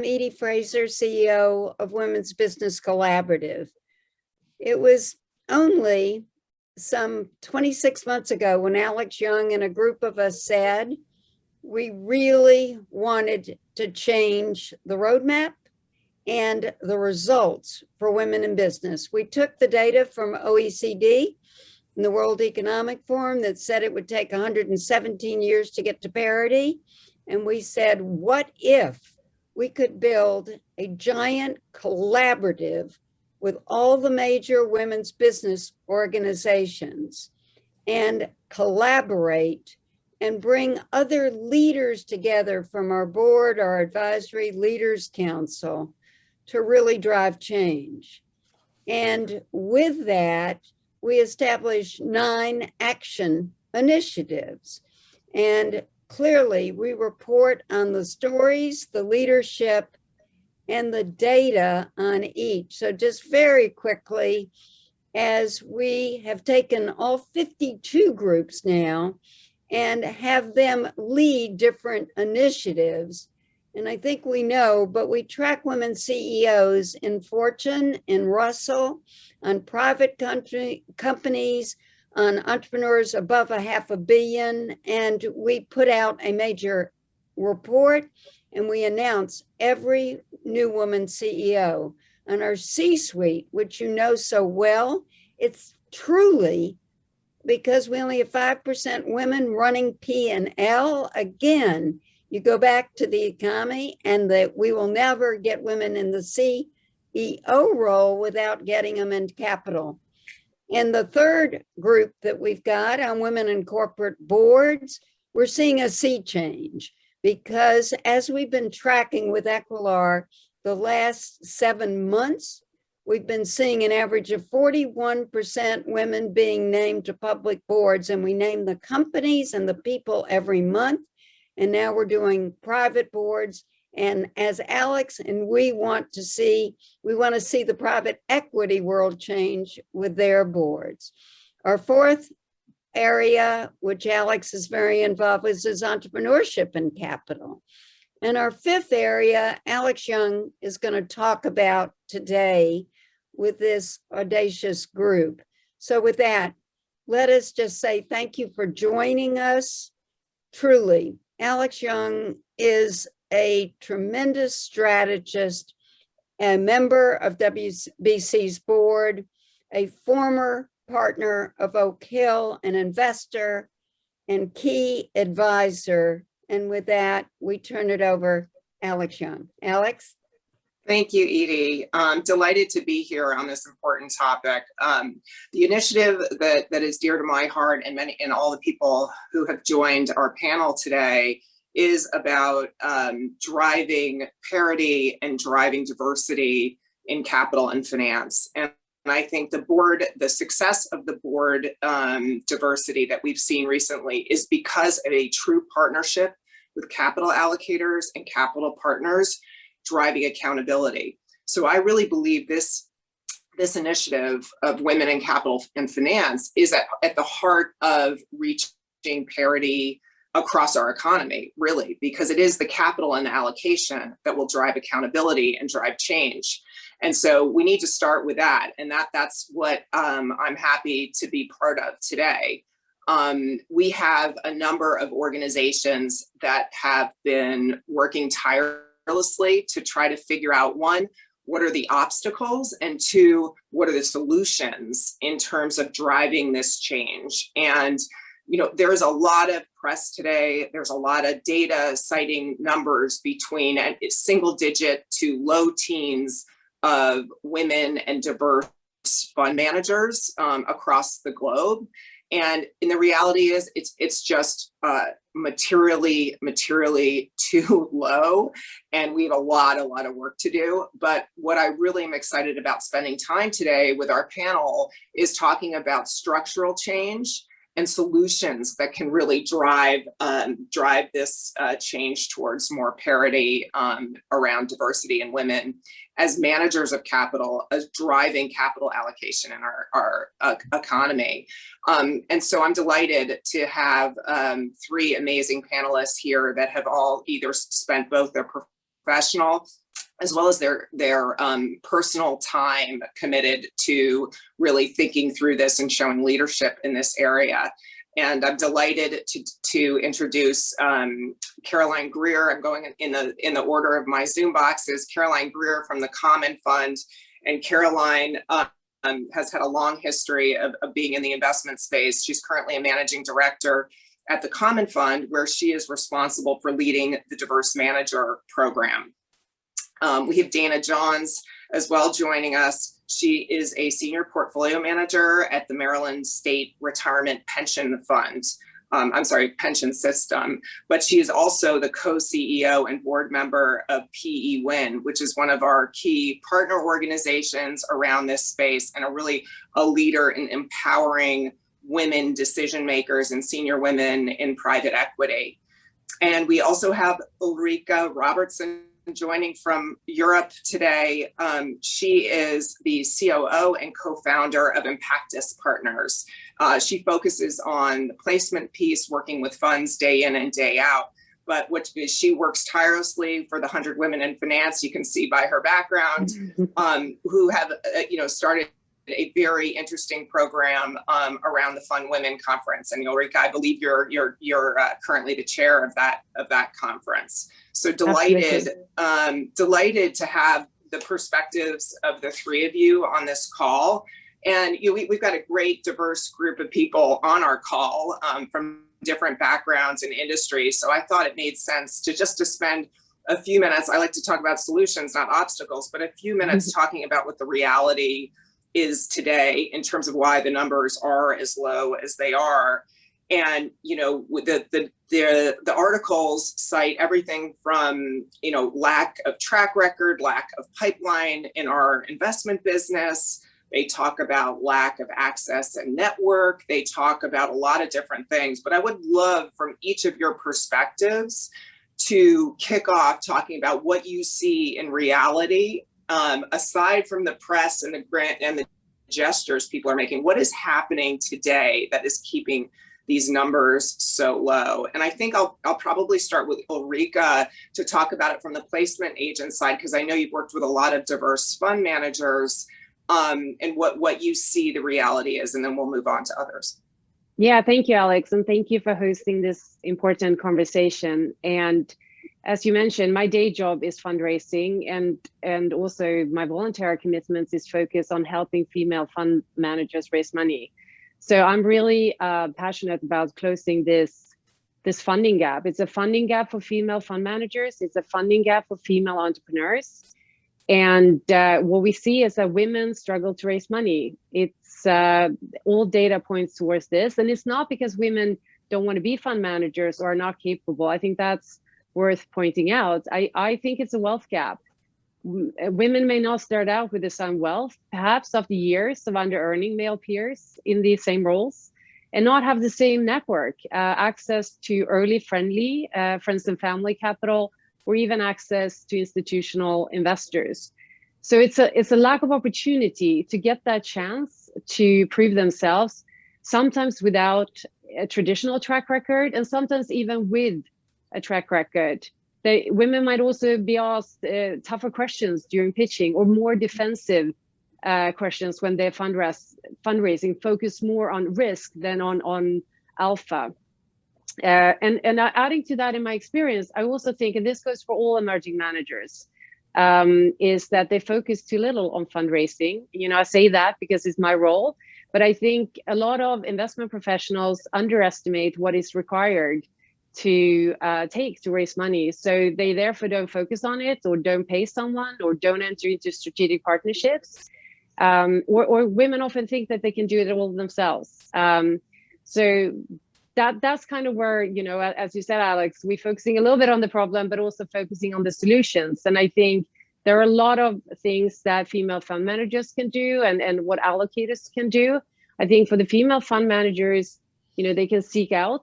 Edie Fraser, CEO of Women's Business Collaborative. It was only some 26 months ago when Alex Jung and a group of us said we really wanted to change the roadmap and the results for women in business. We took the data from OECD and the World Economic Forum that said it would take 117 years to get to parity. And we said, what if we could build a giant collaborative with all the major women's business organizations and collaborate and bring other leaders together from our board, our advisory leaders council to really drive change. And with that, we established 9 action initiatives. And clearly, we report on the stories, the leadership, and the data on each. So just very quickly, as we have taken all 52 groups now and have them lead different initiatives, and I think we know, but we track women CEOs in Fortune, in Russell, on private companies, on entrepreneurs above $500 million, and we put out a major report and we announce every new woman CEO. On our C-suite, which you know so well, it's truly because we only have 5% women running P&L. Again, you go back to the economy and that we will never get women in the CEO role without getting them in capital. And the third group that we've got on women in corporate boards, we're seeing a sea change because as we've been tracking with Equilar the last 7 months, we've been seeing an average of 41% women being named to public boards, and we name the companies and the people every month. And now we're doing private boards. And as Alex and we want to see the private equity world change with their boards. Our fourth area, which Alex is very involved with, is entrepreneurship and capital. And our fifth area, Alex Jung is going to talk about today with this audacious group. So with that, let us just say thank you for joining us. Truly, Alex Jung is a tremendous strategist, a member of WBC's board, a former partner of Oak Hill, an investor and key advisor. And with that, we turn it over Alex Jung. Alex? Thank you, Edie. I'm delighted to be here on this important topic. The initiative that is dear to my heart and all the people who have joined our panel today is about driving parity and driving diversity in capital and finance. And I think the success of the board diversity that we've seen recently is because of a true partnership with capital allocators and capital partners driving accountability. So I really believe this initiative of women in capital and finance is at the heart of reaching parity across our economy, really, because it is the capital and the allocation that will drive accountability and drive change. And so we need to start with that. And that's what I'm happy to be part of today. We have a number of organizations that have been working tirelessly to try to figure out, one, what are the obstacles, and two, what are the solutions in terms of driving this change. And there's a lot of press today. There's a lot of data citing numbers between single digit to low teens of women and diverse fund managers across the globe. And the reality is it's just materially too low. And we have a lot of work to do. But what I really am excited about spending time today with our panel is talking about structural change and solutions that can really drive this change towards more parity around diversity and women as managers of capital, as driving capital allocation in our economy. And so I'm delighted to have 3 amazing panelists here that have all either spent both their professional as well as their personal time committed to really thinking through this and showing leadership in this area. And I'm delighted to introduce Caroline Greer. I'm going in the order of my Zoom boxes. Caroline Greer from the Commonfund, and Caroline has had a long history of being in the investment space. She's currently a managing director at the Commonfund, where she is responsible for leading the diverse manager program. We have Dana Johns as well joining us. She is a senior portfolio manager at the Maryland State Retirement Pension Fund. Pension system, but she is also the co-CEO and board member of PE Win, which is one of our key partner organizations around this space, and a leader in empowering women decision makers and senior women in private equity. And we also have Ulrika Robertsson joining from Europe today. She is the COO and co-founder of Impactus Partners. She focuses on the placement piece, working with funds day in and day out. But she works tirelessly for the 100 Women in Finance, you can see by her background, who have started a very interesting program around the Fund Women Conference. And Ulrika, I believe you're currently the chair of that conference. So delighted to have the perspectives of the three of you on this call. And we've got a great diverse group of people on our call from different backgrounds and industries. So I thought it made sense to spend a few minutes. I like to talk about solutions, not obstacles, but a few minutes talking about what the reality is today in terms of why the numbers are as low as they are. And the articles cite everything from lack of track record, lack of pipeline in our investment business. They talk about lack of access and network. They talk about a lot of different things. But I would love, from each of your perspectives, to kick off talking about what you see in reality, aside from the press and the gestures people are making. What is happening today that is keeping these numbers so low? And I think I'll probably start with Ulrika to talk about it from the placement agent side, because I know you've worked with a lot of diverse fund managers, and what you see the reality is, and then we'll move on to others. Yeah, thank you, Alex, and thank you for hosting this important conversation. And as you mentioned, my day job is fundraising, and also my voluntary commitments is focused on helping female fund managers raise money. So I'm really passionate about closing this funding gap. It's a funding gap for female fund managers. It's a funding gap for female entrepreneurs. And what we see is that women struggle to raise money. It's all data points towards this. And it's not because women don't want to be fund managers or are not capable. I think that's worth pointing out. I think it's a wealth gap. Women may not start out with the same wealth, perhaps after years of under-earning male peers in these same roles, and not have the same network, access to early friendly friends and family capital, or even access to institutional investors. So it's a lack of opportunity to get that chance to prove themselves, sometimes without a traditional track record, and sometimes even with a track record. Women might also be asked tougher questions during pitching, or more defensive questions when they're fundraising, focus more on risk than on alpha. And adding to that, in my experience, I also think, and this goes for all emerging managers, is that they focus too little on fundraising. I say that because it's my role, but I think a lot of investment professionals underestimate what is required to take to raise money. So they therefore don't focus on it, or don't pay someone, or don't enter into strategic partnerships. Or women often think that they can do it all themselves. So that's kind of where, as you said, Alex, we're focusing a little bit on the problem, but also focusing on the solutions. And I think there are a lot of things that female fund managers can do, and what allocators can do. I think for the female fund managers, they can seek out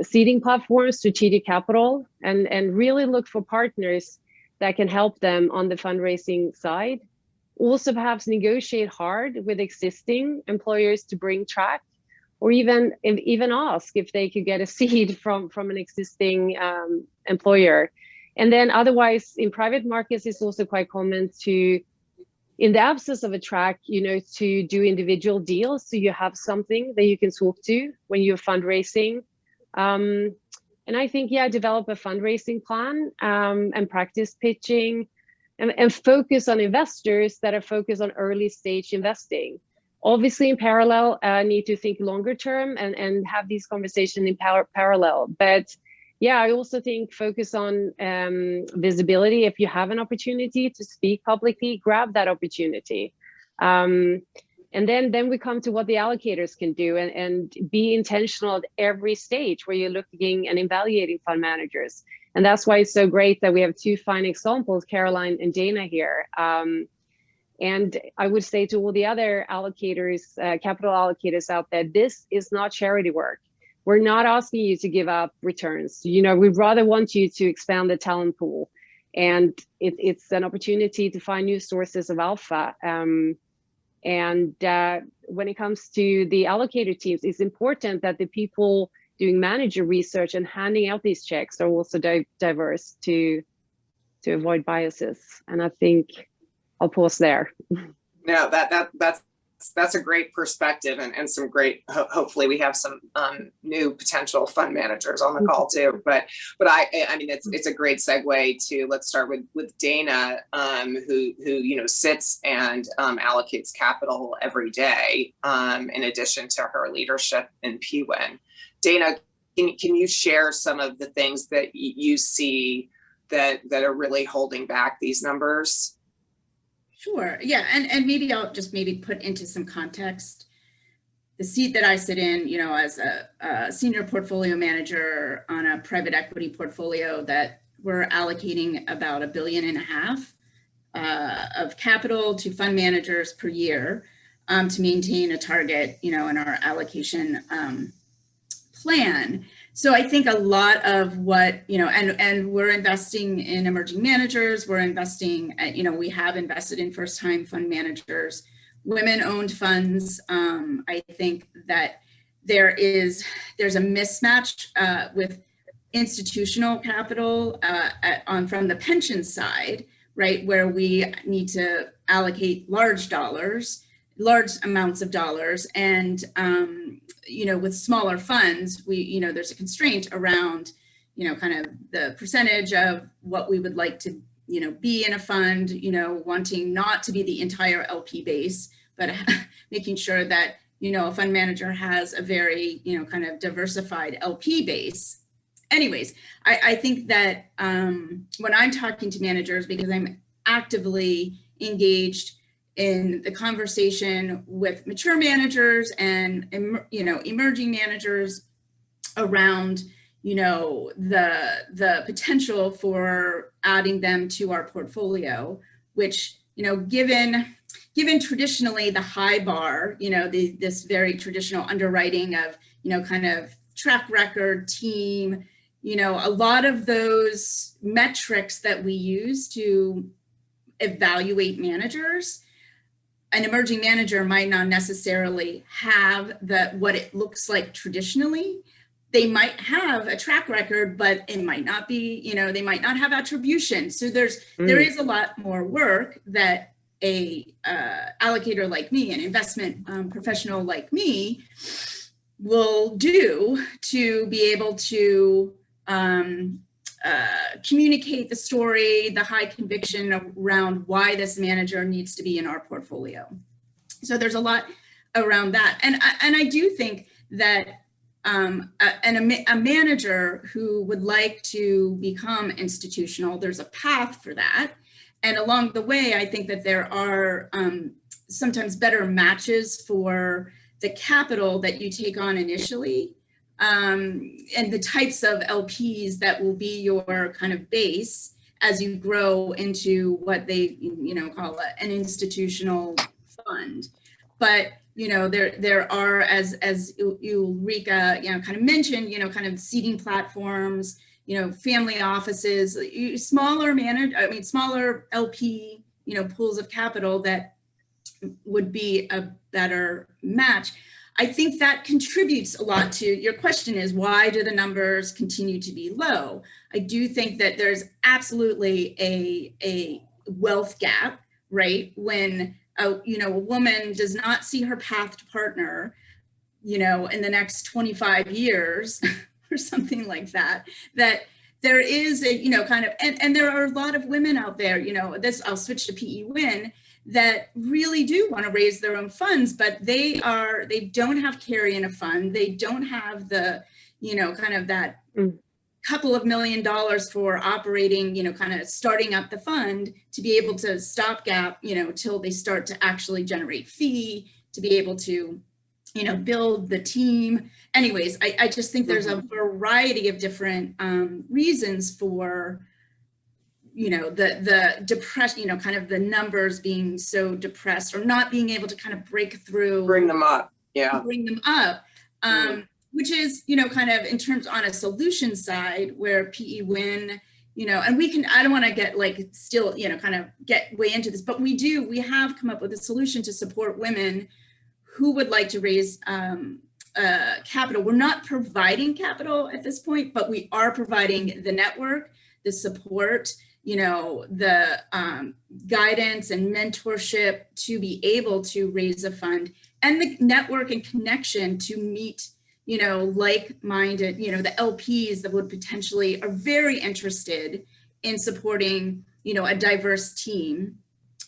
seeding platforms, strategic capital, and really look for partners that can help them on the fundraising side. Also perhaps negotiate hard with existing employers to bring track, or even ask if they could get a seed from an existing employer. And then otherwise in private markets, it's also quite common to, in the absence of a track, to do individual deals. So you have something that you can talk to when you're fundraising. And I think, develop a fundraising plan and practice pitching and focus on investors that are focused on early stage investing. Obviously, in parallel, need to think longer term and have these conversations in parallel. But I also think focus on visibility. If you have an opportunity to speak publicly, grab that opportunity. And then we come to what the allocators can do and be intentional at every stage where you're looking and evaluating fund managers. And that's why it's so great that we have two fine examples, Caroline and Dana here. And I would say to all the other allocators, capital allocators out there, this is not charity work. We're not asking you to give up returns. We'd rather want you to expand the talent pool. And it's an opportunity to find new sources of alpha. And when it comes to the allocator teams, it's important that the people doing manager research and handing out these checks are also diverse to avoid biases. And I think I'll pause there. No, that's a great perspective and some great, hopefully we have some new potential fund managers on the call too. But I mean, it's a great segue to, let's start with Dana, who sits and allocates capital every day, in addition to her leadership in PWIN. Dana, can you share some of the things that you see that are really holding back these numbers? Sure. Yeah. And maybe I'll just put into some context the seat that I sit in, as a senior portfolio manager on a private equity portfolio that we're allocating about $1.5 billion of capital to fund managers per year to maintain a target, in our allocation plan. So I think a lot of what, and we're investing in emerging managers, we're investing, we have invested in first-time fund managers, women-owned funds. I think that there's a mismatch with institutional capital from the pension side, right, where we need to allocate large amounts of dollars, and with smaller funds, there's a constraint around, kind of the percentage of what we would like to, be in a fund, wanting not to be the entire LP base, but making sure that, a fund manager has a very, kind of diversified LP base. Anyways, I think that when I'm talking to managers, because I'm actively engaged in the conversation with mature managers and, emerging managers around, the potential for adding them to our portfolio, which, given traditionally the high bar, this very traditional underwriting of, kind of track record, team, a lot of those metrics that we use to evaluate managers, an emerging manager might not necessarily have what it looks like traditionally. They might have a track record, but it might not be, they might not have attribution. So there is a lot more work that a allocator like me, an investment professional like me, will do to be able to communicate the story, the high conviction around why this manager needs to be in our portfolio. So there's a lot around that. And I do think that a manager who would like to become institutional, there's a path for that. And along the way, I think that there are sometimes better matches for the capital that you take on initially, and the types of LPs that will be your kind of base as you grow into what they, call an institutional fund. But, there are, as Ulrika, kind of mentioned, kind of seeding platforms, family offices, smaller LP, pools of capital that would be a better match. I think that contributes a lot to your question is, why do the numbers continue to be low? I do think that there's absolutely a wealth gap, right? When a woman does not see her path to partner, in the next 25 years or something like that, that there is a, kind of, and there are a lot of women out there, I'll switch to PE Win, that really do want to raise their own funds, but they don't have carry in a fund. They don't have the, kind of that couple of $1 million for operating, kind of starting up the fund to be able to stopgap, till they start to actually generate fee, to be able to, build the team. Anyways, I just think there's a variety of different reasons for, the depression, kind of the numbers being so depressed or not being able to kind of break through. Bring them up. Yeah. Bring them up. Which is, kind of in terms on a solution side where PE Win, and I don't want to get still, kind of get way into this, but we have come up with a solution to support women who would like to raise capital. We're not providing capital at this point, but we are providing the network, the support, the guidance and mentorship to be able to raise a fund, and the network and connection to meet, like-minded, the LPs that would potentially are very interested in supporting, a diverse team,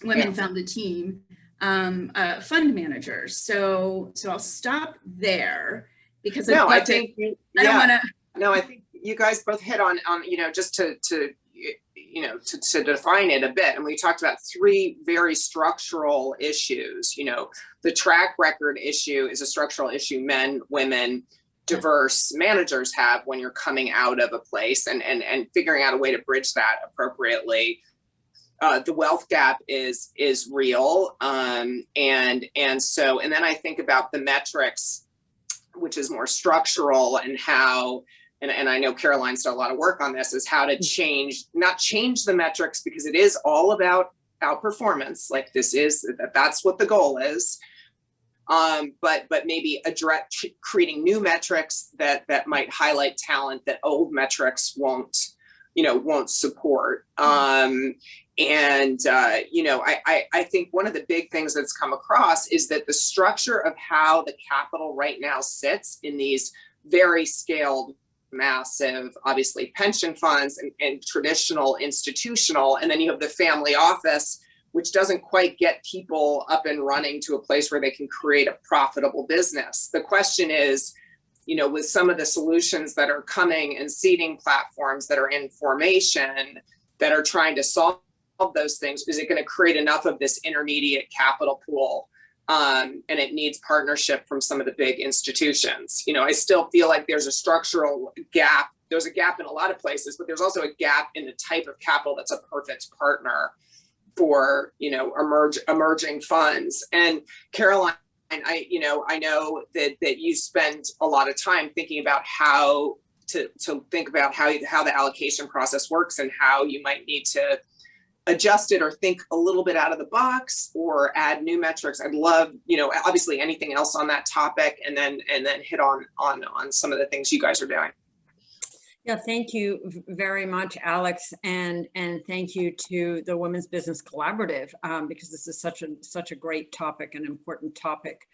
women-founded team, fund managers. So I'll stop there because I think you guys both hit on just to define it a bit. And we talked about three very structural issues. The track record issue is a structural issue men, women, diverse managers have when you're coming out of a place and figuring out a way to bridge that appropriately. The wealth gap is real. And then I think about the metrics, which is more structural, and how, and I know Caroline's done a lot of work on this, is how to not change the metrics, because it is all about outperformance. That's what the goal is. But maybe creating new metrics that might highlight talent that old metrics won't support. I think one of the big things that's come across is that the structure of how the capital right now sits in these very scaled, massive, obviously pension funds and traditional institutional, and then you have the family office, which doesn't quite get people up and running to a place where they can create a profitable business. The question is, with some of the solutions that are coming and seeding platforms that are in formation that are trying to solve those things, is it going to create enough of this intermediate capital pool? And it needs partnership from some of the big institutions. I still feel like there's a structural gap. There's a gap in a lot of places, but there's also a gap in the type of capital that's a perfect partner for, emerging funds. And Caroline, I know that you spend a lot of time thinking about how to think about how the allocation process works and how you might need to adjust it or think a little bit out of the box or add new metrics. I'd love, obviously anything else on that topic, and then hit on some of the things you guys are doing. Yeah, thank you very much, Alex, and thank you to the Women's Business Collaborative, because this is such a great topic, an important topic.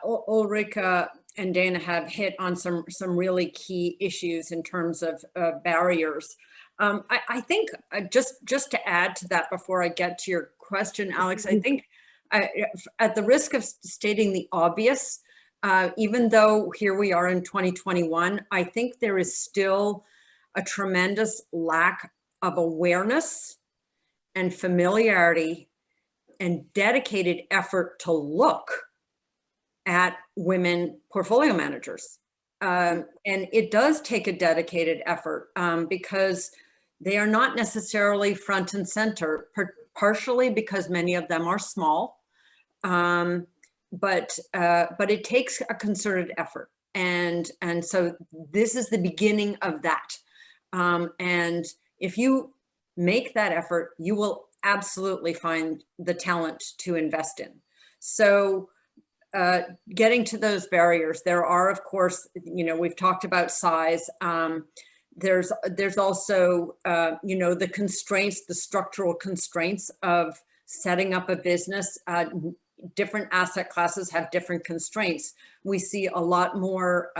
Ulrika and Dana have hit on some really key issues in terms of barriers. I think just to add to that before I get to your question, Alex, I think at the risk of stating the obvious, even though here we are in 2021, I think there is still a tremendous lack of awareness and familiarity and dedicated effort to look at women portfolio managers. And it does take a dedicated effort because they are not necessarily front and center, partially because many of them are small. But it takes a concerted effort, and so this is the beginning of that. And if you make that effort, you will absolutely find the talent to invest in. So getting to those barriers, there are, of course, we've talked about size. There's also, the constraints, the structural constraints of setting up a business. Different asset classes have different constraints. We see a lot more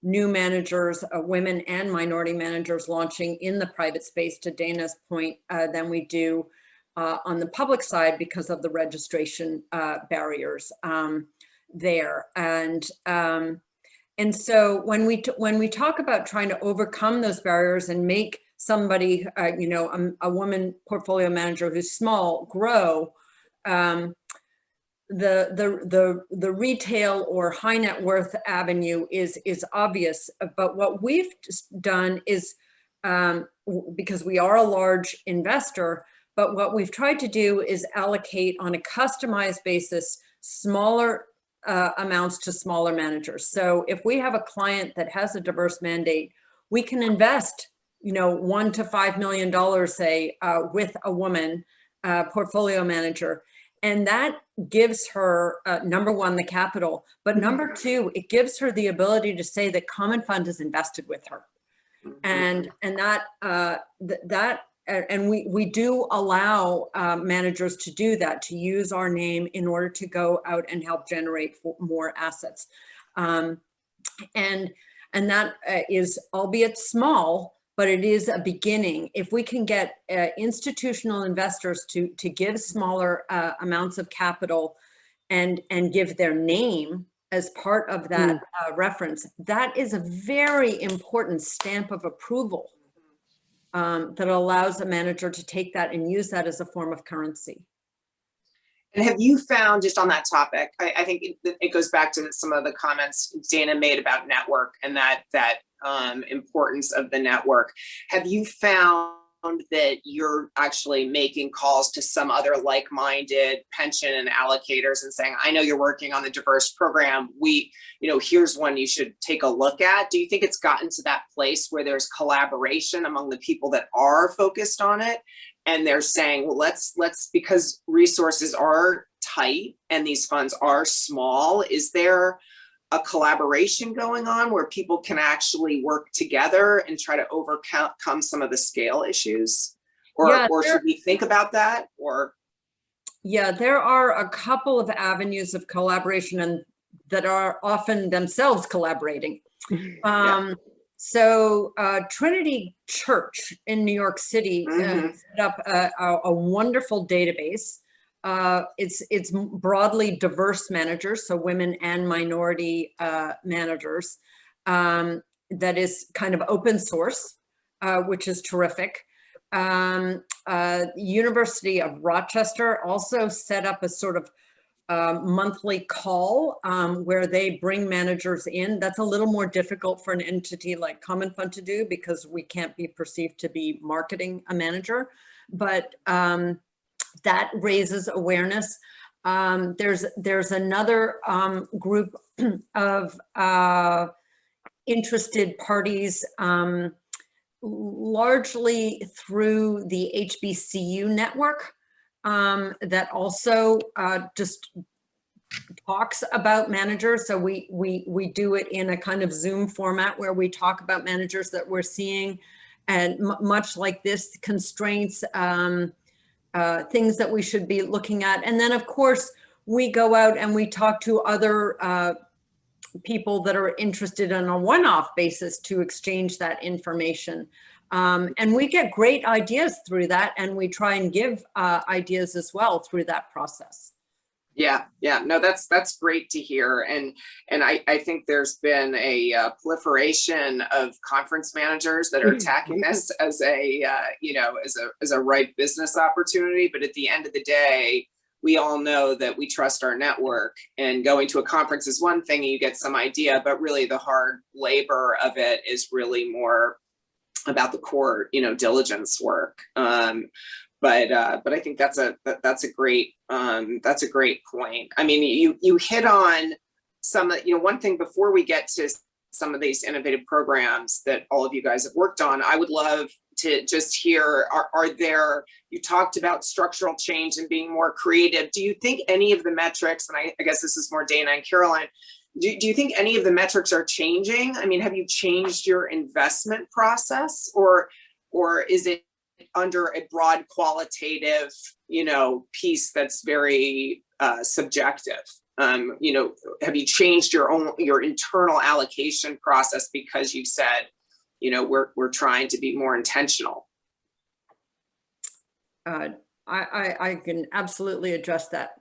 new managers, women and minority managers launching in the private space, to Dana's point, than we do on the public side because of the registration barriers there. And so when we talk about trying to overcome those barriers and make somebody, a woman portfolio manager who's small grow, the retail or high net worth avenue is obvious. But what we've done is, because we are a large investor, but what we've tried to do is allocate on a customized basis smaller amounts to smaller managers. So if we have a client that has a diverse mandate, we can invest, $1 to $5 million, say, with a woman portfolio manager. And that gives her, number one, the capital, but number two, it gives her the ability to say that Commonfund is invested with her. And we do allow managers to do that, to use our name in order to go out and help generate more assets. And that is, albeit small, but it is a beginning. If we can get institutional investors to give smaller amounts of capital and give their name as part of that reference, that is a very important stamp of approval that allows a manager to take that and use that as a form of currency. And have you found, just on that topic, I think it goes back to some of the comments Dana made about network and that importance of the network. Have you found that you're actually making calls to some other like-minded pension and allocators and saying, I know you're working on the diverse program, here's one you should take a look at? Do you think it's gotten to that place where there's collaboration among the people that are focused on it, and they're saying, well, let's because resources are tight and these funds are small, is there a collaboration going on where people can actually work together and try to overcome some of the scale issues? Or should we think about that? Yeah, there are a couple of avenues of collaboration and that are often themselves collaborating. So Trinity Church in New York City set up a wonderful database. It's broadly diverse managers, so women and minority managers, that is kind of open source, which is terrific. University of Rochester also set up a sort of monthly call where they bring managers in. That's a little more difficult for an entity like Commonfund to do because we can't be perceived to be marketing a manager, but that raises awareness. There's another group of interested parties, largely through the HBCU network, that also just talks about managers. So we do it in a kind of Zoom format where we talk about managers that we're seeing, and much like this, constraints, things that we should be looking at. And then of course, we go out and we talk to other people that are interested on a one-off basis to exchange that information. And we get great ideas through that, and we try and give ideas as well through that process. Yeah, no, that's great to hear. And I think there's been a proliferation of conference managers that are attacking this as a ripe business opportunity. But at the end of the day, we all know that we trust our network, and going to a conference is one thing, you get some idea, but really the hard labor of it is really more about the core, diligence work. But I think that's a great point. I mean, you hit on some, one thing before we get to some of these innovative programs that all of you guys have worked on, I would love to just hear, are there, you talked about structural change and being more creative. Do you think any of the metrics, and I guess this is more Dana and Caroline, do you think any of the metrics are changing? I mean, have you changed your investment process, or is it under a broad qualitative, piece that's very subjective? Have you changed your internal allocation process because you said, we're trying to be more intentional? I can absolutely address that.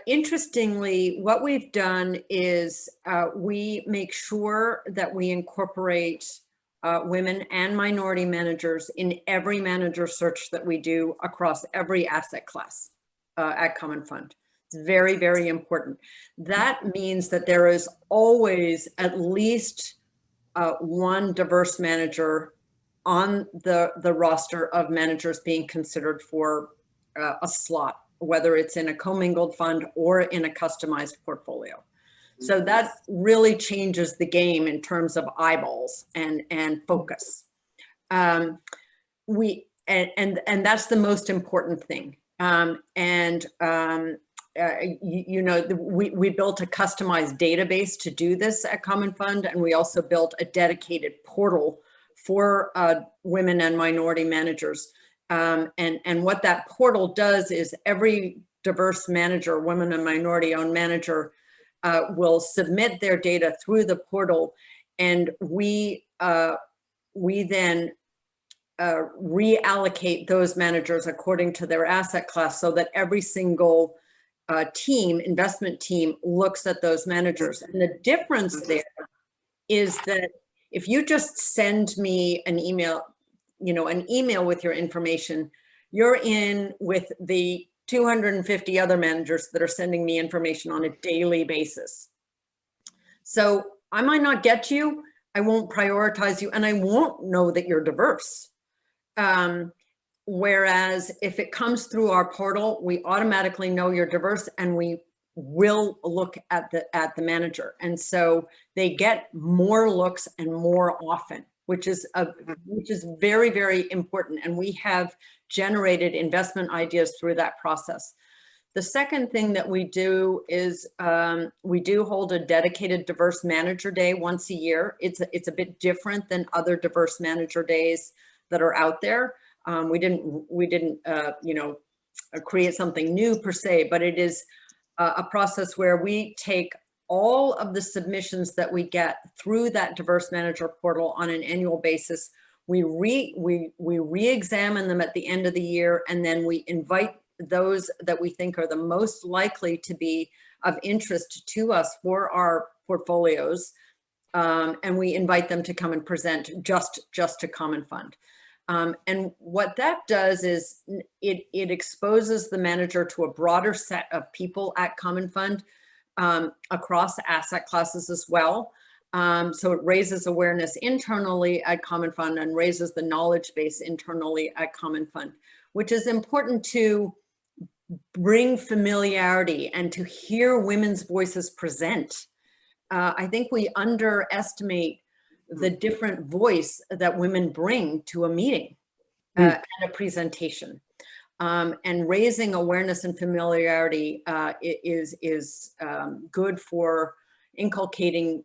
Interestingly, what we've done is we make sure that we incorporate women and minority managers in every manager search that we do across every asset class at Commonfund. It's very, very important. That means that there is always at least one diverse manager on the roster of managers being considered for a slot, whether it's in a commingled fund or in a customized portfolio. So that really changes the game in terms of eyeballs and focus. And that's the most important thing. We built a customized database to do this at Commonfund, and we also built a dedicated portal for women and minority managers. And what that portal does is every diverse manager, women and minority owned manager, will submit their data through the portal, and we then reallocate those managers according to their asset class, so that every single investment team looks at those managers. And the difference there is that if you just send me an email with your information, you're in with the 250 other managers that are sending me information on a daily basis. So I might not get you, I won't prioritize you, and I won't know that you're diverse. Whereas if it comes through our portal, we automatically know you're diverse, and we will look at the manager. And so they get more looks and more often, which is very, very important. And we have generated investment ideas through that process. The second thing that we do is we do hold a dedicated diverse manager day once a year. It's a bit different than other diverse manager days that are out there. We didn't create something new per se, but it is a process where we take all of the submissions that we get through that diverse manager portal on an annual basis. We re-examine them at the end of the year, and then we invite those that we think are the most likely to be of interest to us for our portfolios, and we invite them to come and present just to Commonfund. And what that does is it exposes the manager to a broader set of people at Commonfund, across asset classes as well. So it raises awareness internally at Commonfund and raises the knowledge base internally at Commonfund, which is important to bring familiarity and to hear women's voices present. I think we underestimate the different voice that women bring to a meeting and a presentation. And raising awareness and familiarity is good for inculcating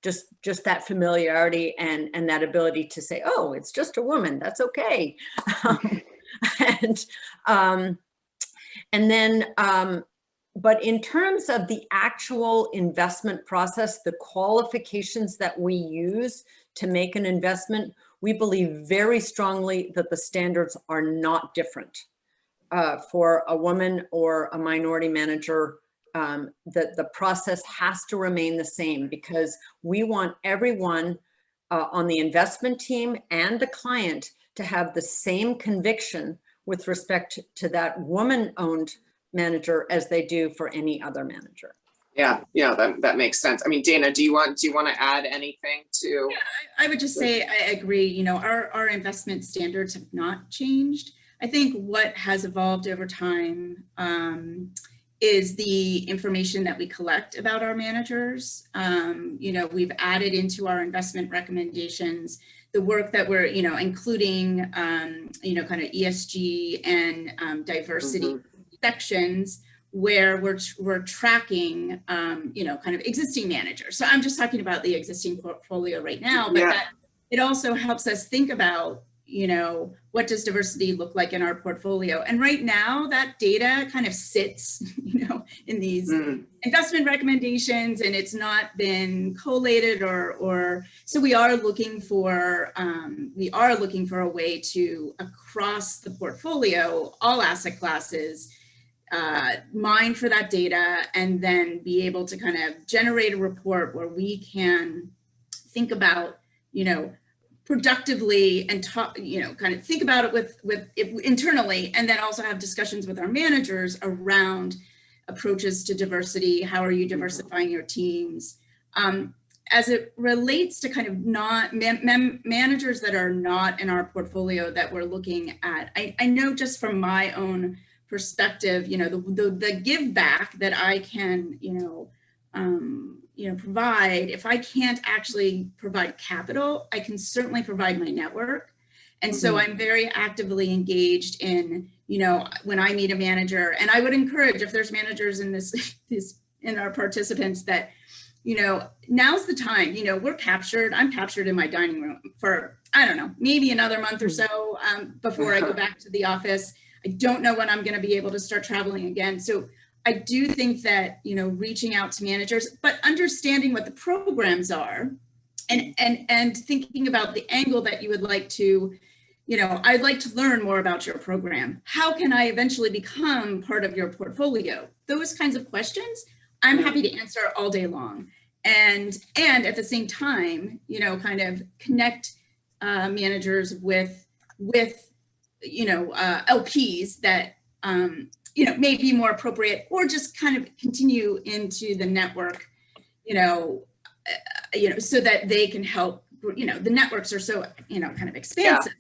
just that familiarity and that ability to say, oh, it's just a woman, that's okay. But in terms of the actual investment process, the qualifications that we use to make an investment, we believe very strongly that the standards are not different for a woman or a minority manager. That the process has to remain the same, because we want everyone on the investment team and the client to have the same conviction with respect to that woman-owned manager as they do for any other manager. Yeah, that makes sense. I mean, Dana, do you want to add anything to? Yeah, I would just say I agree. Our investment standards have not changed. I think what has evolved over time is the information that we collect about our managers. We've added into our investment recommendations the work that we're, including, kind of ESG and diversity sections where we're tracking, kind of existing managers. So I'm just talking about the existing portfolio right now, but that it also helps us think about, what does diversity look like in our portfolio? And right now that data kind of sits, in these investment recommendations, and it's not been collated or so we are looking for a way to, across the portfolio, all asset classes, mine for that data, and then be able to kind of generate a report where we can think about, productively and talk, kind of think about it with internally, and then also have discussions with our managers around approaches to diversity. How are you diversifying your teams? As it relates to kind of not managers that are not in our portfolio that we're looking at, I know just from my own perspective, the give back that I can, provide, if I can't actually provide capital, I can certainly provide my network. And so I'm very actively engaged in, when I meet a manager, and I would encourage, if there's managers in in our participants that, now's the time, I'm captured in my dining room for, I don't know, maybe another month or so before I go back to the office. I don't know when I'm going to be able to start traveling again. So I do think that, reaching out to managers, but understanding what the programs are and thinking about the angle that you would like to, I'd like to learn more about your program. How can I eventually become part of your portfolio? Those kinds of questions, I'm happy to answer all day long. And at the same time, kind of connect managers with LPs that, may be more appropriate, or just kind of continue into the network, so that they can help, the networks are so, kind of expansive.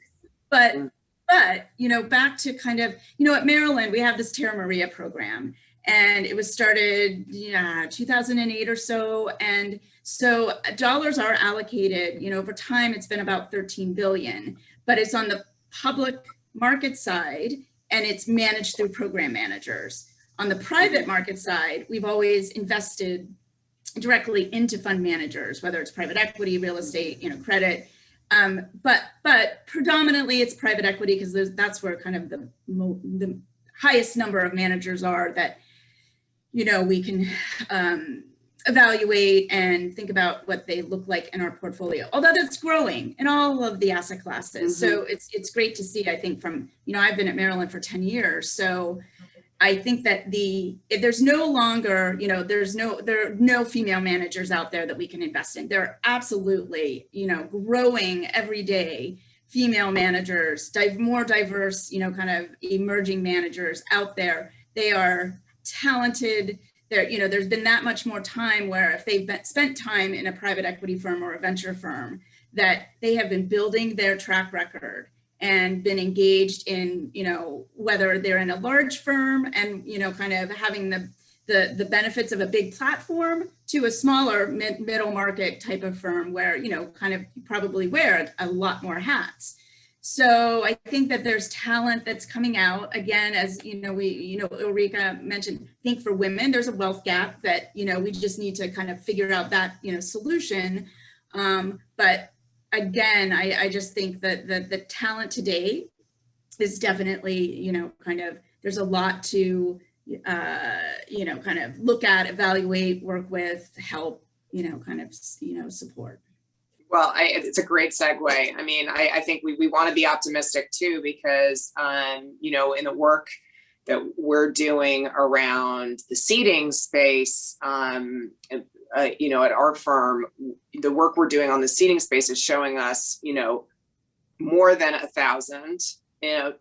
But, back to kind of, at Maryland, we have this Terra Maria program, and it was started, 2008 or so. And so dollars are allocated, over time, it's been about 13 billion, but it's on the public market side, and it's managed through program managers. On the private market side, we've always invested directly into fund managers, whether it's private equity, real estate, credit. But predominantly it's private equity, because that's where kind of the highest number of managers are that, we can evaluate and think about what they look like in our portfolio, although that's growing in all of the asset classes. So it's great to see, I think, from, I've been at Maryland for 10 years. So I think that if there's no longer, there are no female managers out there that we can invest in. There are absolutely, growing every day female managers, more diverse, kind of emerging managers out there. They are talented. There's been that much more time where if they've spent time in a private equity firm or a venture firm, that they have been building their track record and been engaged in, whether they're in a large firm and, kind of having the benefits of a big platform, to a smaller middle market type of firm where, kind of probably wear a lot more hats. So I think that there's talent that's coming out. Again, as Ulrika mentioned, I think for women, there's a wealth gap that, we just need to kind of figure out that, solution. But again, I just think that the talent today is definitely, kind of, there's a lot to, kind of look at, evaluate, work with, help, kind of, support. Well, it's a great segue. I mean, I think we want to be optimistic too, because, in the work that we're doing around the seeding space, at our firm, the work we're doing on the seeding space is showing us, more than 1,000,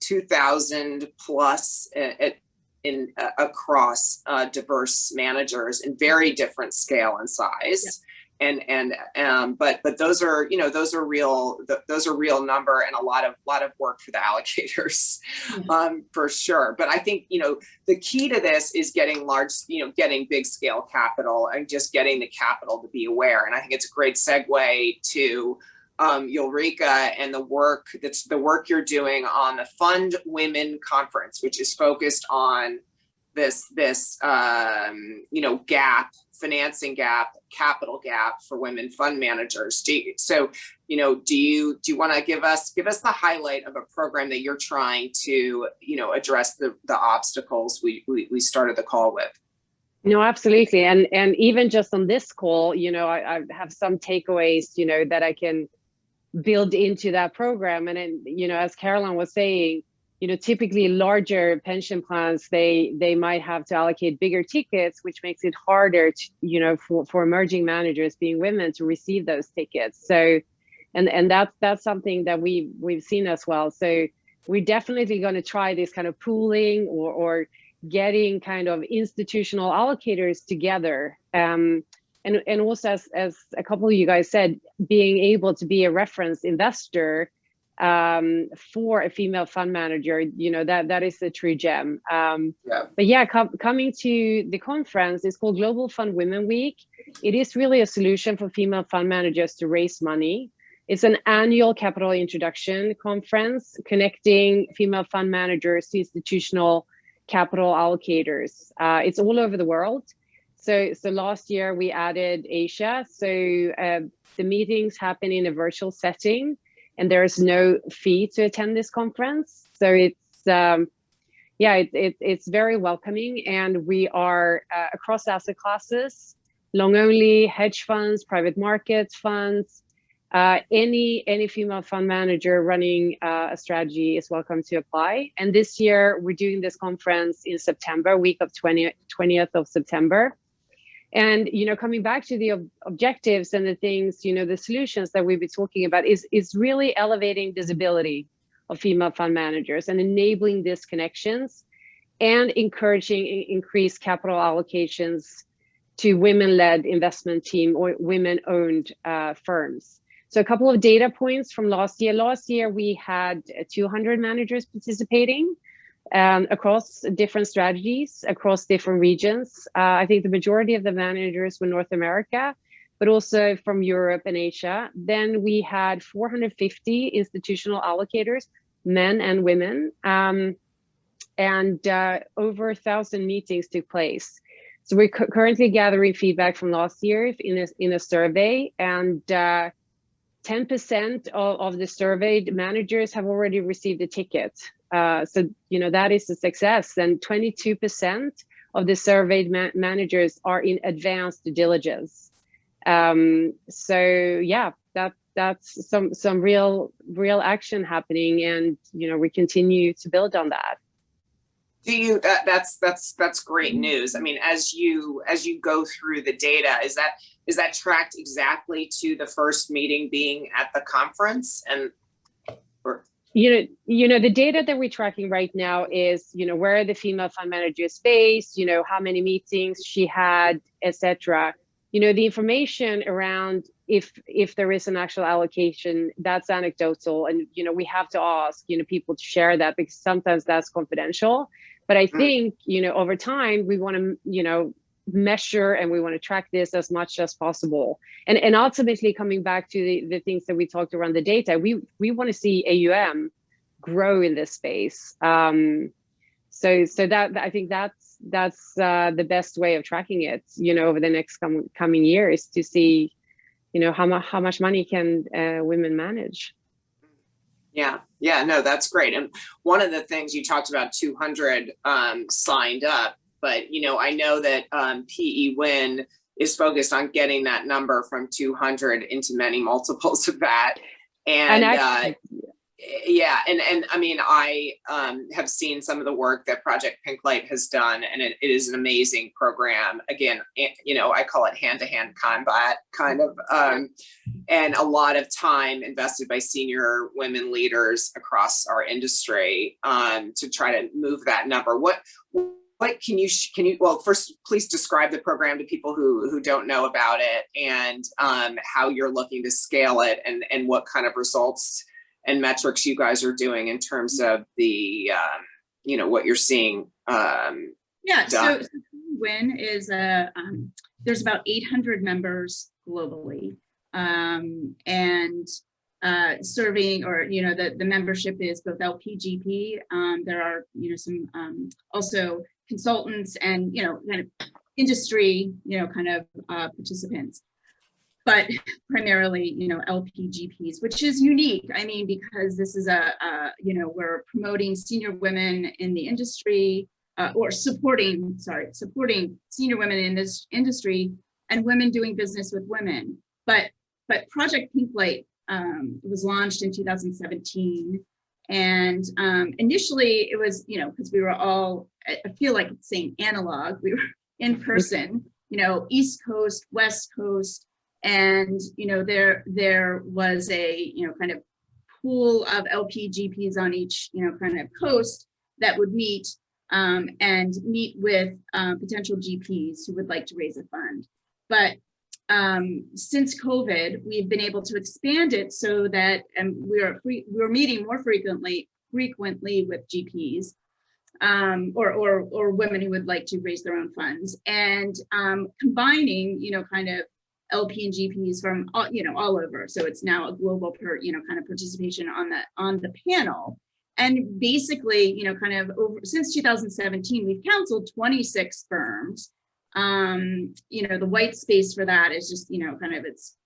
2,000 plus across diverse managers in very different scale and size. But those are, you know, those are real number and a lot of work for the allocators, for sure. But I think, you know, the key to this is getting getting big scale capital and just getting the capital to be aware. And I think it's a great segue to Ulrika and the work you're doing on the Fund Women Conference, which is focused on this you know, financing gap, capital gap for women fund managers. Do you want to give us the highlight of a program that you're trying to, you know, address the obstacles we started the call with? No, absolutely. And even just on this call, you know, I have some takeaways, you know, that I can build into that program. And then, you know, as Caroline was saying, you know, typically larger pension plans, they might have to allocate bigger tickets, which makes it harder to, you know, for emerging managers being women to receive those tickets. So, and that's something that we've seen as well. So we're definitely going to try this kind of pooling or getting kind of institutional allocators together. And also, as a couple of you guys said, being able to be a reference investor for a female fund manager, you know, that is a true gem. But yeah, coming to the conference, it's called Global Fund Women Week. It is really a solution for female fund managers to raise money. It's an annual capital introduction conference connecting female fund managers to institutional capital allocators. It's all over the world. So last year we added Asia. So the meetings happen in a virtual setting, and there is no fee to attend this conference. So it's very welcoming, and we are across asset classes, long only, hedge funds, private markets funds. Any female fund manager running a strategy is welcome to apply. And this year we're doing this conference in September, week of 20th of September. And, you know, coming back to the objectives and the things, you know, the solutions that we've been talking about is really elevating visibility of female fund managers and enabling these connections and encouraging increased capital allocations to women-led investment team or women-owned firms. So a couple of data points from last year. Last year, we had 200 managers participating across different strategies, across different regions. I think the majority of the managers were North America, but also from Europe and Asia. Then we had 450 institutional allocators, men and women, and over 1,000 meetings took place. So we're currently gathering feedback from last year in a survey, and 10% of the surveyed managers have already received a ticket. So, you know, that is a success. And 22% of the surveyed managers are in advanced due diligence. So yeah, that's some real action happening, and, you know, we continue to build on that. That's great news. I mean, as you go through the data, is that tracked exactly to the first meeting being at the conference? And you know, the data that we're tracking right now is, you know, where are the female fund managers based, you know, how many meetings she had, etc. You know, the information around if there is an actual allocation, that's anecdotal, and, you know, we have to ask, you know, people to share that, because sometimes that's confidential. But I think, you know, over time we want to, you know, measure, and we want to track this as much as possible. And ultimately, coming back to the things that we talked around the data, we want to see AUM grow in this space. So that, I think that's the best way of tracking it, you know, over the next coming years, to see, you know, how much money can women manage. Yeah, no, that's great. And one of the things you talked about, 200 signed up, but, you know, I know that PE Win is focused on getting that number from 200 into many multiples of that. And actually, yeah, and I mean, I have seen some of the work that Project Pinklight has done, and it is an amazing program. Again, you know, I call it hand-to-hand combat, kind of, and a lot of time invested by senior women leaders across our industry to try to move that number. What what can you, well, first, please describe the program to people who don't know about it, and how you're looking to scale it, and what kind of results and metrics you guys are doing in terms of the, what you're seeing. Yeah, so WIN is there's about 800 members globally, and serving, or the membership is both LP, GP. There are some also consultants and kind of industry kind of participants, but primarily LP, GPs, which is unique. I mean, because this is we're promoting senior women in the industry. Or supporting senior women in this industry and women doing business with women. But Project Pinklight was launched in 2017. And initially it was, because we were all, I feel like it's saying analog, we were in person, East Coast, West Coast. And, there was a, kind of pool of LP GPs on each, kind of coast that would meet and meet with potential GPs who would like to raise a fund. But since COVID, we've been able to expand it so that we're meeting more frequently with GPs or women who would like to raise their own funds, and combining kind of LP and GPs from all over. So it's now a global kind of participation on the panel. And basically, kind of since 2017, we've counseled 26 firms. The white space for that is just, kind of, it's,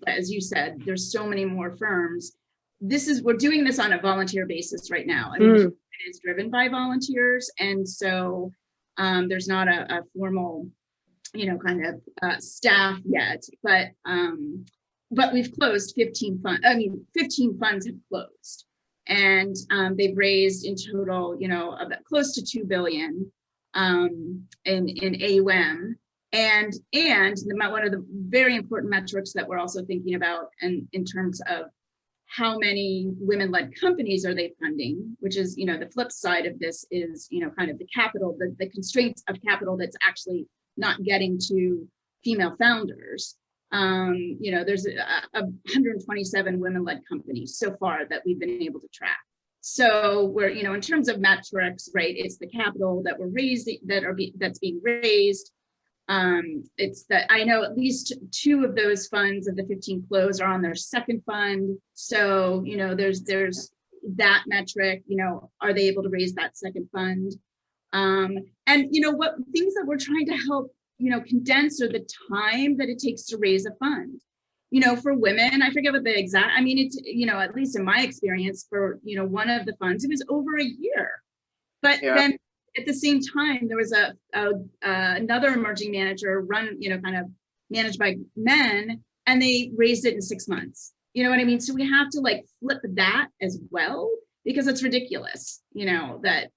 as you said, there's so many more firms. We're doing this on a volunteer basis right now. I mean, it is driven by volunteers. And so there's not a formal, kind of staff yet, but we've closed 15 funds. I mean, 15 funds have closed. And they've raised in total, about close to 2 billion in AUM. And one of the very important metrics that we're also thinking about, and in terms of how many women-led companies are they funding, which is, the flip side of this is, kind of the capital, the constraints of capital that's actually not getting to female founders. There's 127 women-led companies so far that we've been able to track. So we're, in terms of metrics, right, it's the capital that we're raising, that's being raised. It's that I know at least 2 of those funds of the 15 close are on their second fund. So, there's that metric, are they able to raise that second fund? And what things that we're trying to help condense, or the time that it takes to raise a fund. For women, I forget what the exact, I mean, it's, at least in my experience for, one of the funds, it was over a year. But then at the same time, there was another emerging manager run, kind of managed by men, and they raised it in 6 months. You know what I mean? So we have to like flip that as well, because it's ridiculous, that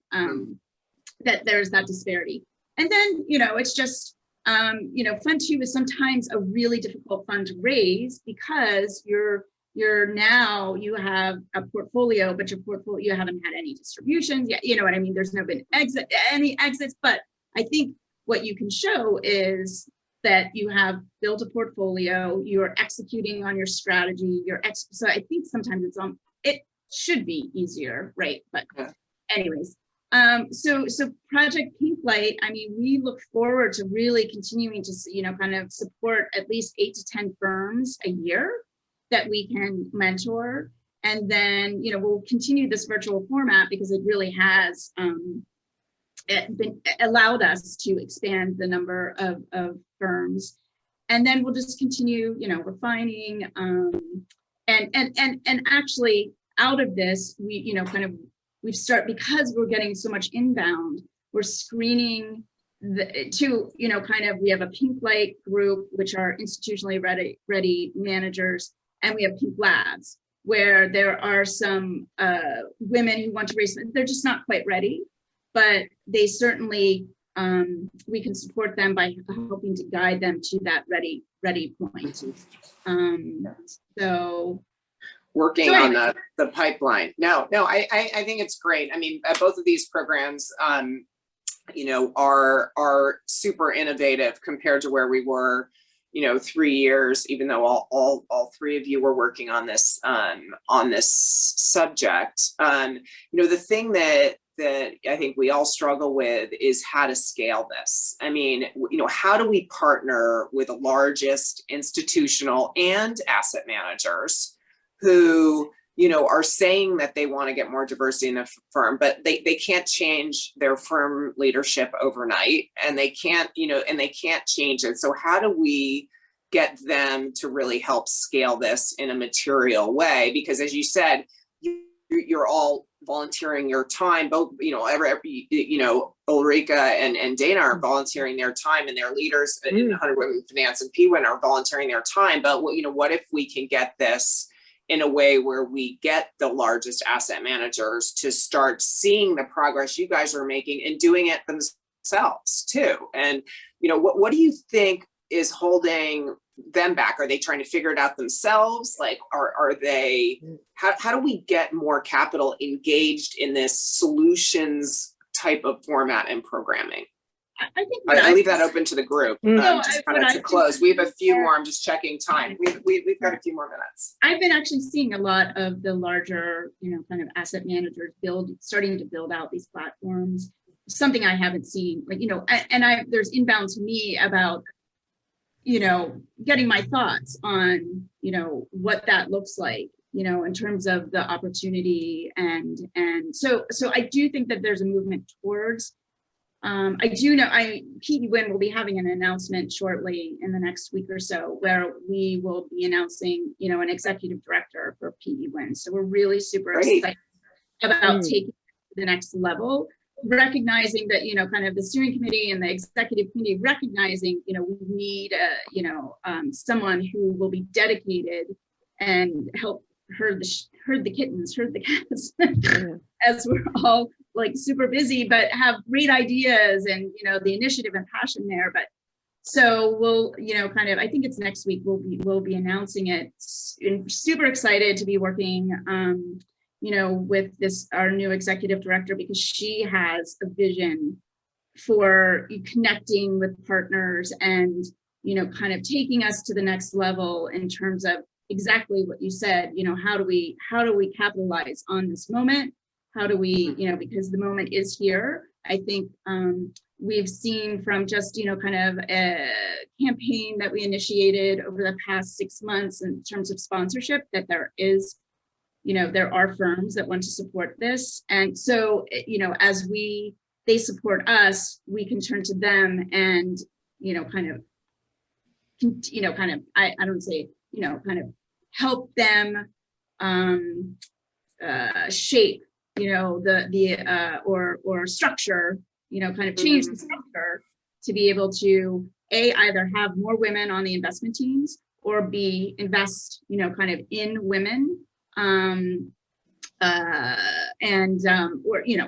there's that disparity. And then, it's just, Fund 2 is sometimes a really difficult fund to raise, because you have a portfolio, but your portfolio, you haven't had any distributions yet. You know what I mean? There's been any exits, but I think what you can show is that you have built a portfolio, you're executing on your strategy, so I think sometimes it should be easier, right? But anyways. So Project Pinklight, I mean, we look forward to really continuing to, kind of support at least 8 to 10 firms a year that we can mentor. And then, we'll continue this virtual format because it really has allowed us to expand the number of firms. And then we'll just continue, refining, and actually out of this, we, because we're getting so much inbound, we're screening we have a Pinklight group, which are institutionally ready managers, and we have Pink Labs, where there are some women who want to raise, they're just not quite ready, but they certainly, we can support them by helping to guide them to that ready point. Working on the pipeline. No, I think it's great. I mean, both of these programs, are super innovative compared to where we were, 3 years, even though all three of you were working on this subject. The thing that I think we all struggle with is how to scale this. I mean, how do we partner with the largest institutional and asset managers who, are saying that they want to get more diversity in the firm, but they can't change their firm leadership overnight, and they can't change it. So how do we get them to really help scale this in a material way? Because as you said, you're all volunteering your time, both, Ulrika and Dana are volunteering their time, and their leaders in 100 Women Finance and PWIN are volunteering their time. But what if we can get this in a way where we get the largest asset managers to start seeing the progress you guys are making and doing it themselves too? And, what do you think is holding them back? Are they trying to figure it out themselves? Like, are they, how do we get more capital engaged in this solutions type of format and programming? I think I leave that open to the group. Just kind of to close. We have a few more. I'm just checking time. We've got a few more minutes. I've been actually seeing a lot of the larger, kind of asset managers starting to build out these platforms. Something I haven't seen, there's inbound to me about, getting my thoughts on, what that looks like, in terms of the opportunity. And so I do think that there's a movement towards. I do know PWIN will be having an announcement shortly in the next week or so, where we will be announcing, an executive director for PWIN. So we're really super excited about taking it to the next level, recognizing that, kind of the steering committee and the executive committee recognizing, we need someone who will be dedicated and help herd the kittens, herd the cats, as we're all like super busy, but have great ideas and, the initiative and passion there. But so we'll, I think it's next week, we'll be announcing it. And super excited to be working, with our new executive director, because she has a vision for connecting with partners and, kind of taking us to the next level in terms of exactly what you said, how do we capitalize on this moment? How do we, because the moment is here. I think we've seen from just, kind of a campaign that we initiated over the past 6 months in terms of sponsorship, that there is, there are firms that want to support this. And so, as they support us, we can turn to them and, I don't say, kind of help them shape, or structure, kind of change the structure to be able to either have more women on the investment teams, or B, invest, kind of in women,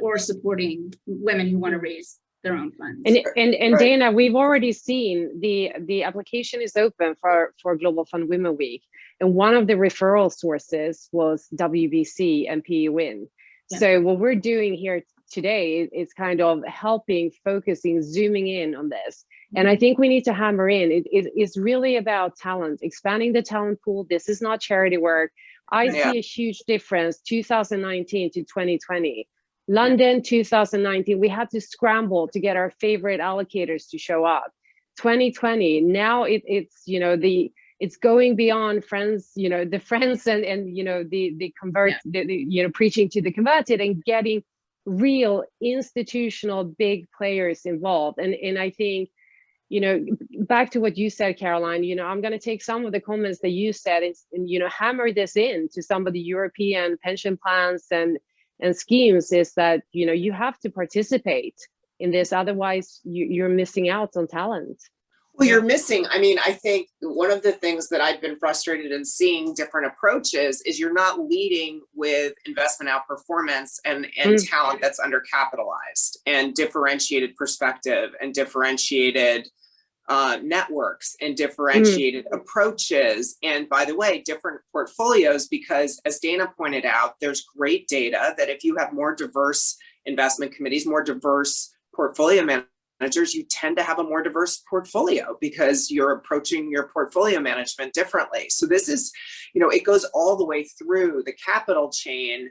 or supporting women who want to raise their own funds. And Dana, we've already seen the application is open for Global Fund Women Week, and one of the referral sources was WBC and PWIN. Yeah. So what we're doing here today is kind of helping, focusing, zooming in on this. And I think we need to hammer in. It's really about talent, expanding the talent pool. This is not charity work. I see a huge difference 2019 to 2020. London 2019, we had to scramble to get our favorite allocators to show up. 2020, now it's going beyond friends, the friends and the convert, preaching to the converted and getting real institutional big players involved. And I think, back to what you said, Caroline, I'm going to take some of the comments that you said and hammer this in to some of the European pension plans and schemes, is that, you have to participate in this. Otherwise you're missing out on talent. Well, you're missing. I mean, I think one of the things that I've been frustrated in seeing different approaches is you're not leading with investment outperformance and talent that's undercapitalized and differentiated perspective and differentiated networks and differentiated approaches. And by the way, different portfolios, because as Dana pointed out, there's great data that if you have more diverse investment committees, more diverse portfolio managers, you tend to have a more diverse portfolio because you're approaching your portfolio management differently. So this is, it goes all the way through the capital chain.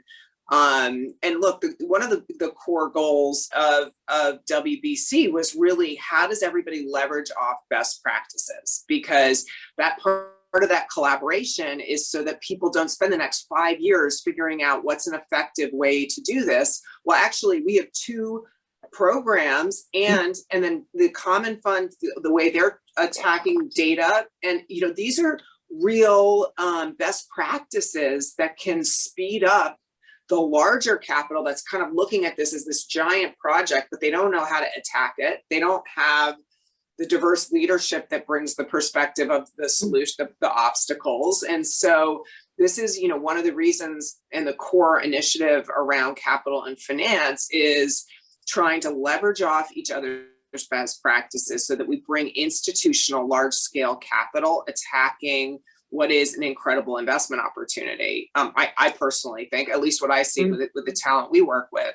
And look, one of the core goals of WBC was really, how does everybody leverage off best practices? Because that part of that collaboration is so that people don't spend the next 5 years figuring out what's an effective way to do this. Well, actually, we have 2 programs, and then the Commonfund, the way they're attacking data, and these are real best practices that can speed up the larger capital that's kind of looking at this as this giant project, but they don't know how to attack it. They don't have the diverse leadership that brings the perspective of the solution, the obstacles. And so this is, one of the reasons, and the core initiative around capital and finance is trying to leverage off each other's best practices so that we bring institutional large-scale capital attacking what is an incredible investment opportunity. I personally think, at least what I see with the talent we work with.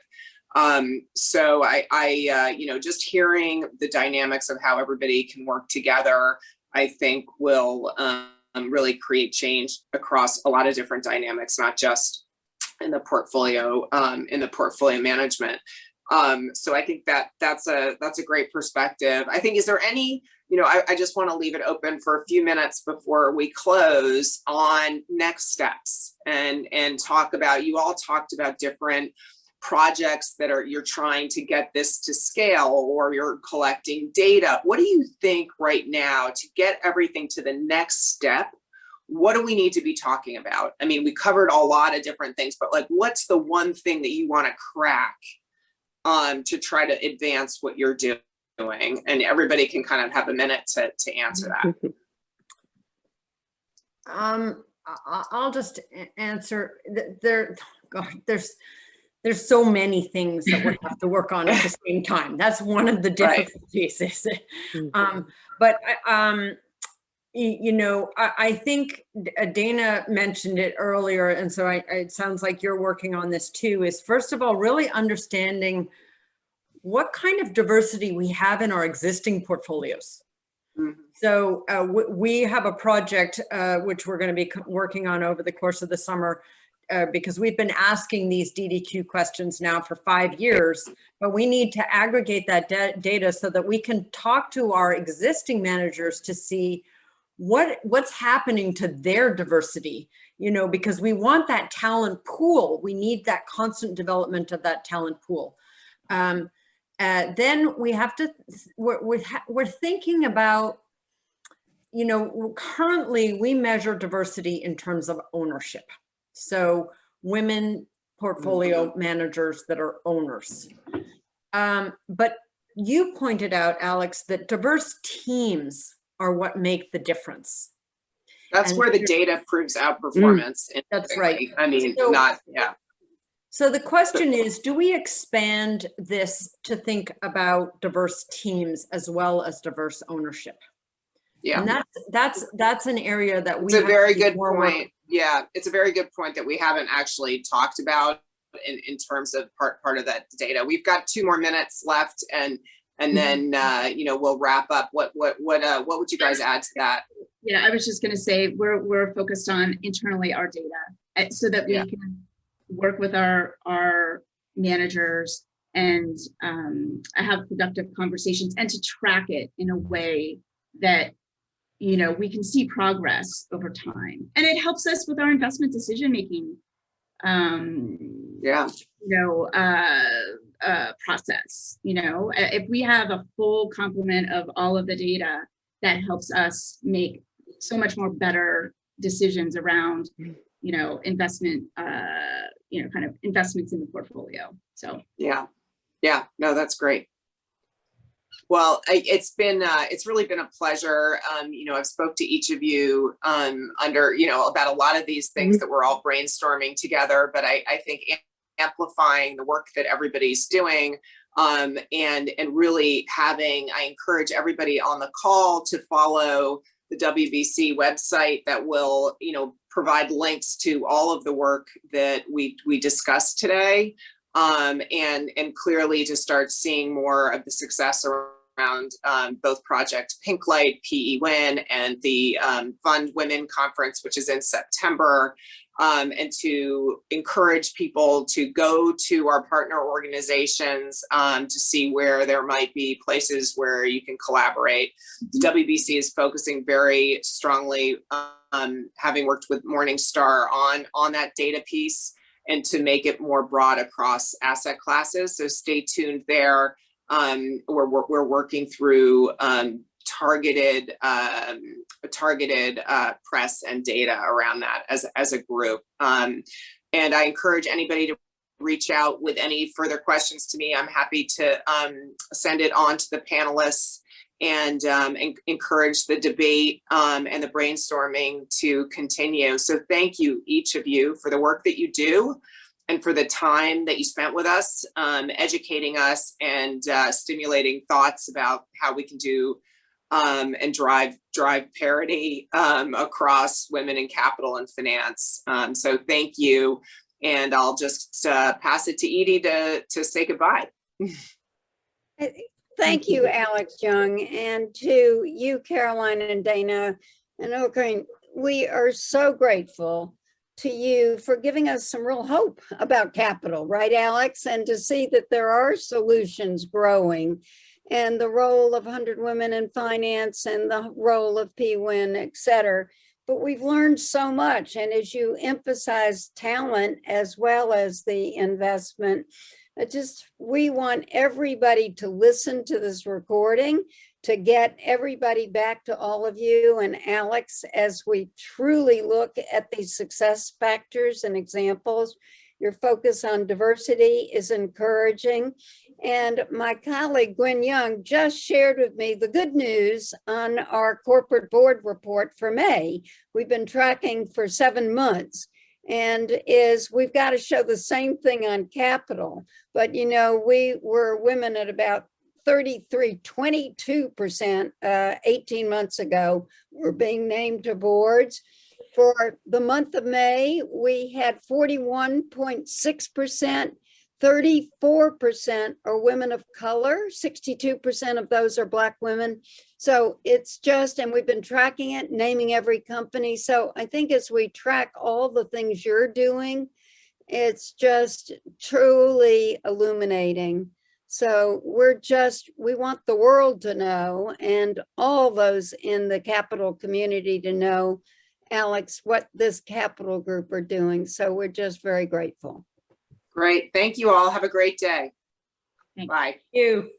So I just hearing the dynamics of how everybody can work together, I think will really create change across a lot of different dynamics, not just in the portfolio management. So I think that's a great perspective. I think, is there any, I just want to leave it open for a few minutes before we close on next steps and talk about, you all talked about different projects that you're trying to get this to scale, or you're collecting data. What do you think right now to get everything to the next step? What do we need to be talking about? I mean, we covered a lot of different things, but like, what's the one thing that you want to crack to try to advance what you're doing? And everybody can kind of have a minute to answer that. I'll just answer. There's so many things that we have to work on at the same time. That's one of the difficulties. Right. But I think Dana mentioned it earlier, and so it sounds like you're working on this too, is first of all, really understanding what kind of diversity we have in our existing portfolios. Mm-hmm. So we have a project which we're going to be working on over the course of the summer, because we've been asking these DDQ questions now for 5 years, but we need to aggregate that data so that we can talk to our existing managers to see what's happening to their diversity, because we want that talent pool. We need that constant development of that talent pool. Then we have to, we're thinking about, currently we measure diversity in terms of ownership. So women portfolio managers that are owners. But you pointed out, Alex, that diverse teams are what make the difference. That's where the data proves out performance. That's right. I mean, So the question is, do we expand this to think about diverse teams as well as diverse ownership? Yeah. And that's an area that we have. It's a very good point. Yeah, it's a very good point that we haven't actually talked about in terms of part of that data. We've got 2 more minutes left, and then we'll wrap up. What would you guys add to that? Yeah, I was just going to say we're focused on internally our data so that we can work with our managers and have productive conversations, and to track it in a way that we can see progress over time, and it helps us with our investment decision making process. If we have a full complement of all of the data, that helps us make so much more better decisions around investment kind of investments in the portfolio. So no, that's great. Well, it's really been a pleasure. I've spoke to each of you about a lot of these things that we're all brainstorming together, but I think amplifying the work that everybody's doing, and really I encourage everybody on the call to follow the WBC website that will, provide links to all of the work that we discussed today. and clearly to start seeing more of the success around both Project Pink Light, PE Win, and the Fund Women Conference, which is in September, and to encourage people to go to our partner organizations to see where there might be places where you can collaborate. The WBC is focusing very strongly, having worked with Morningstar on that data piece, and to make it more broad across asset classes. So stay tuned there. We're working through targeted press and data around that as a group. And I encourage anybody to reach out with any further questions to me. I'm happy to send it on to the panelists and encourage the debate and the brainstorming to continue. So thank you, each of you, for the work that you do and for the time that you spent with us, educating us and stimulating thoughts about how we can do and drive parity across women in capital and finance. So thank you. And I'll just pass it to Edie to say goodbye. Thank you, Alex Jung, and to you, Caroline and Dana and Ulrika. We are so grateful to you for giving us some real hope about capital, right, Alex? And to see that there are solutions growing, and the role of 100 Women in Finance and the role of PWIN, et cetera. But we've learned so much. And as you emphasize talent as well as the investment, we want everybody to listen to this recording, to get everybody back to all of you and Alex, as we truly look at these success factors and examples. Your focus on diversity is encouraging. And my colleague, Gwen Jung, just shared with me the good news on our corporate board report for May. We've been tracking for 7 months. And we've got to show the same thing on capital. But, you know, we were women at about 22% 18 months ago were being named to boards. For the month of May, we had 41.6%, 34% are women of color, 62% of those are Black women. So it's just, and we've been tracking it, naming every company. So I think as we track all the things you're doing, it's just truly illuminating. So we want the world to know, and all those in the capital community to know, Alex, what this capital group are doing. So we're just very grateful. Great. Thank you all. Have a great day. Thanks. Bye. Thank you.